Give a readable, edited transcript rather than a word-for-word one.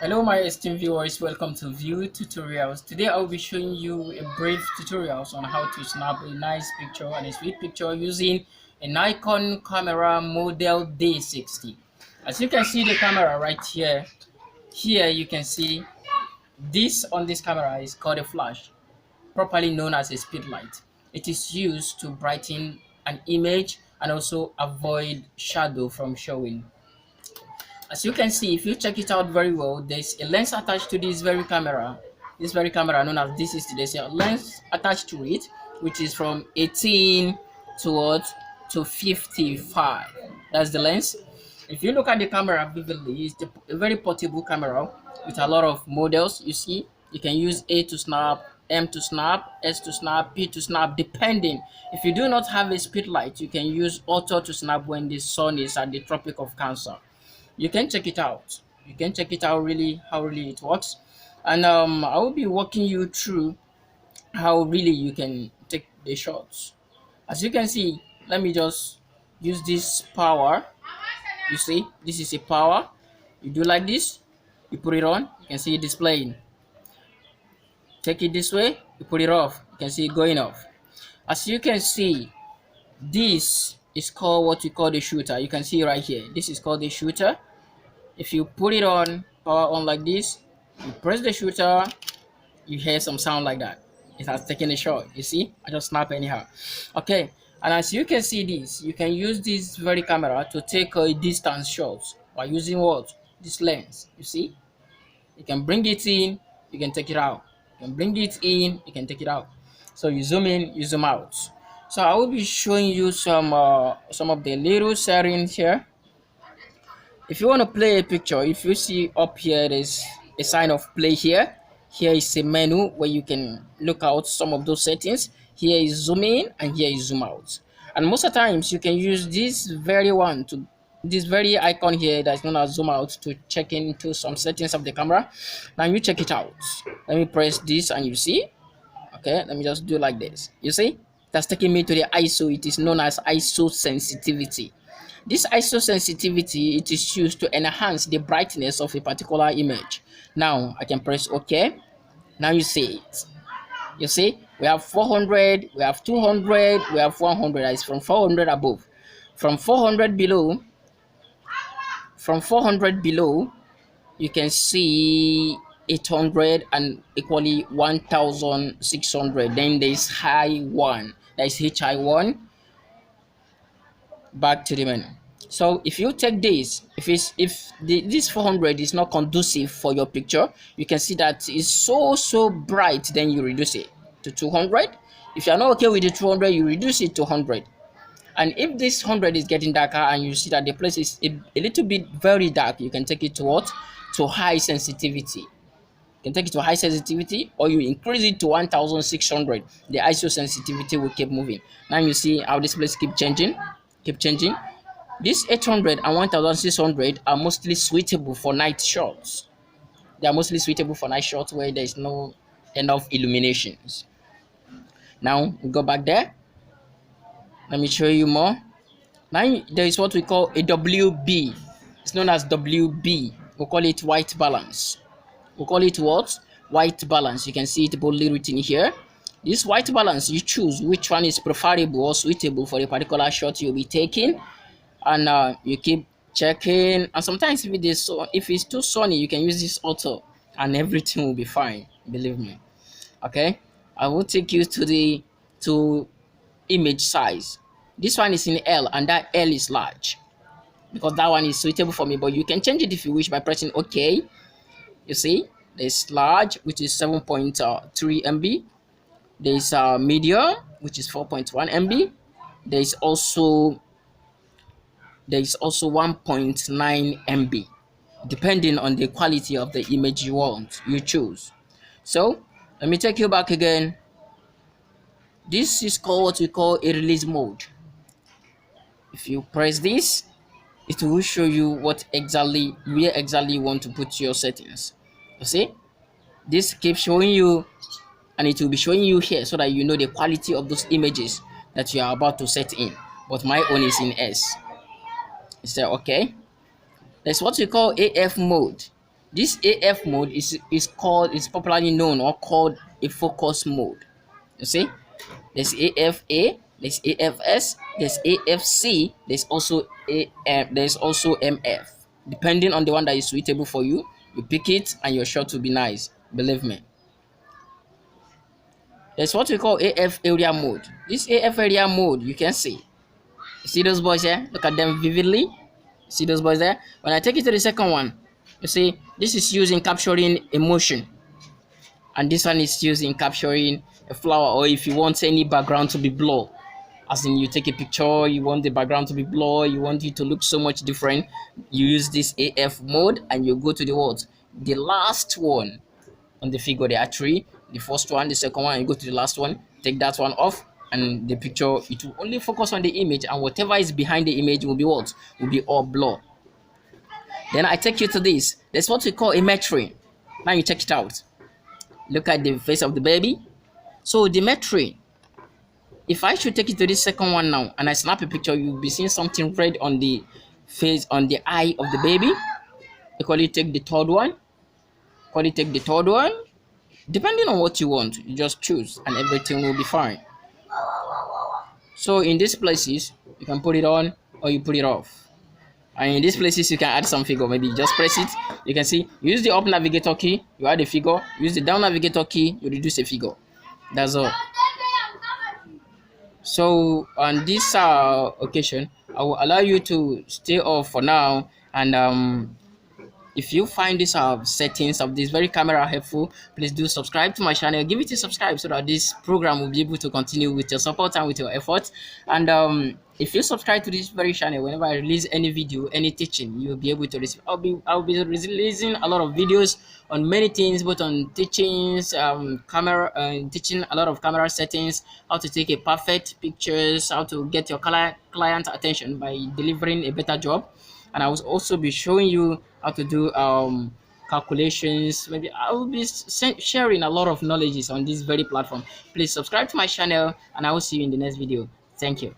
Hello my esteemed viewers, welcome to View Tutorials. Today I'll be showing you a brief tutorials on how to snap a nice picture and a sweet picture using a Nikon camera model D60. As you can see the camera right here, you can see this on this camera is called a flash, properly known as a speedlight. It is used to brighten an image and also avoid shadow from showing. As you can see, if you check it out very well, there's a lens attached to this very camera known as D60. There's a lens attached to it which is from 18 to what, to 55. That's the lens. If you look at the camera vividly, it's a very portable camera with a lot of models. You see, you can use A to snap, M to snap, S to snap, P to snap, depending. If you do not have a speed light, you can use auto to snap when the sun is at the Tropic of Cancer. You can check it out. You can check it out really how really it works. And I will be walking you through how really you can take the shots. As you can see, let me just use this power. You see, this is a power. You do like this, you put it on, you can see it displaying. Take it this way, you put it off, you can see it going off. As you can see, this is called what we call the shooter. You can see right here, this is called the shooter. If you put it on, power on like this, you press the shooter, you hear some sound like that. It has taken a shot. You see, I just snap anyhow. Okay, and as you can see this, you can use this very camera to take a distance shots by using what, this lens. You see, you can bring it in, you can take it out. You can bring it in, you can take it out. So you zoom in, you zoom out. So I will be showing you some of the little settings here. If you want to play a picture, if you see up here there's a sign of play here. Here is a menu where you can look out some of those settings. Here is zoom in and here is zoom out. And most of the times you can use this very icon here that's known as zoom out to check into some settings of the camera. Now you check it out. Let me press this and you see. Okay, let me just do like this. You see, that's taking me to the ISO. It is known as ISO sensitivity. This ISO sensitivity, it is used to enhance the brightness of a particular image. Now I can press OK. Now you see it. You see, we have 400, we have 200, we have 100. That is from 400 above. From 400 below, you can see 800 and equally 1600. Then there's high one. That is HI1. Back to the menu. So if you take this, this 400 is not conducive for your picture, you can see that it's so bright, then you reduce it to 200. If you're not okay with the 200, you reduce it to 100. And if this 100 is getting darker and you see that the place is a little bit very dark, you can take it to what, to high sensitivity. You can take it to high sensitivity, or you increase it to 1600. The ISO sensitivity will keep moving. Now you see how this place keep changing. This 800 and 1600 are mostly suitable for night shots. They are mostly suitable for night shots where there is no enough illuminations. Now we go back there. Let me show you more. Now there is what we call a WB. It's known as WB. We call it white balance. We call it what? White balance. You can see it boldly written here. This white balance, you choose which one is preferable or suitable for a particular shot you'll be taking, and you keep checking. And sometimes if it's too sunny, you can use this auto and everything will be fine, believe me. Okay, I will take you to image size. This one is in L and that L is large because that one is suitable for me, but you can change it if you wish by pressing OK. You see, there's large, which is 7.3 MB. There's medium, which is 4.1 MB. There's also 1.9 MB, depending on the quality of the image you choose. So let me take you back again. This is called what we call a release mode. If you press this, it will show you where exactly you want to put your settings. You see, this keeps showing you, and it will be showing you here so that you know the quality of those images that you are about to set in. But my own is in S. Is that okay? There's what we call AF mode. This AF mode is popularly known or called a focus mode. You see, there's AFA, there's AFS, there's AFC, there's also MF. Depending on the one that is suitable for you, you pick it and your shot will be nice. Believe me. There's what we call AF area mode. This AF area mode, you can see. You see those boys here? Look at them vividly. See those boys there? When I take it to the second one, you see, this is used in capturing emotion. And this one is used in capturing a flower, or if you want any background to be blurred. As in, you take a picture, you want the background to be blurred, you want it to look so much different, you use this AF mode and you go to the what? The last one on the figure. There are three. The first one, the second one, and you go to the last one, take that one off, and the picture, it will only focus on the image, and whatever is behind the image will be what? Will be all blur. Then I take you to this. There's what we call a metering. Now you check it out. Look at the face of the baby. So the metering, if I should take it to this second one now and I snap a picture, you'll be seeing something red on the face, on the eye of the baby. Equally take the third one. Equally take the third one. Depending on what you want, you just choose and everything will be fine. So in these places, you can put it on or you put it off. And in these places, you can add some figure. Maybe you just press it. You can see, use the up navigator key, you add a figure. Use the down navigator key, you reduce a figure. That's all. So on this occasion, I will allow you to stay off for now. And if you find these settings of this very camera helpful, please do subscribe to my channel. Give it a subscribe so that this program will be able to continue with your support and with your efforts. And if you subscribe to this very channel, whenever I release any video, any teaching, you'll be able to receive. I'll be releasing a lot of videos on many things, both on teachings, camera, teaching a lot of camera settings, how to take a perfect pictures, how to get your client attention by delivering a better job. And I will also be showing you how to do calculations. Maybe I will be sharing a lot of knowledge on this very platform. Please subscribe to my channel and I will see you in the next video. Thank you.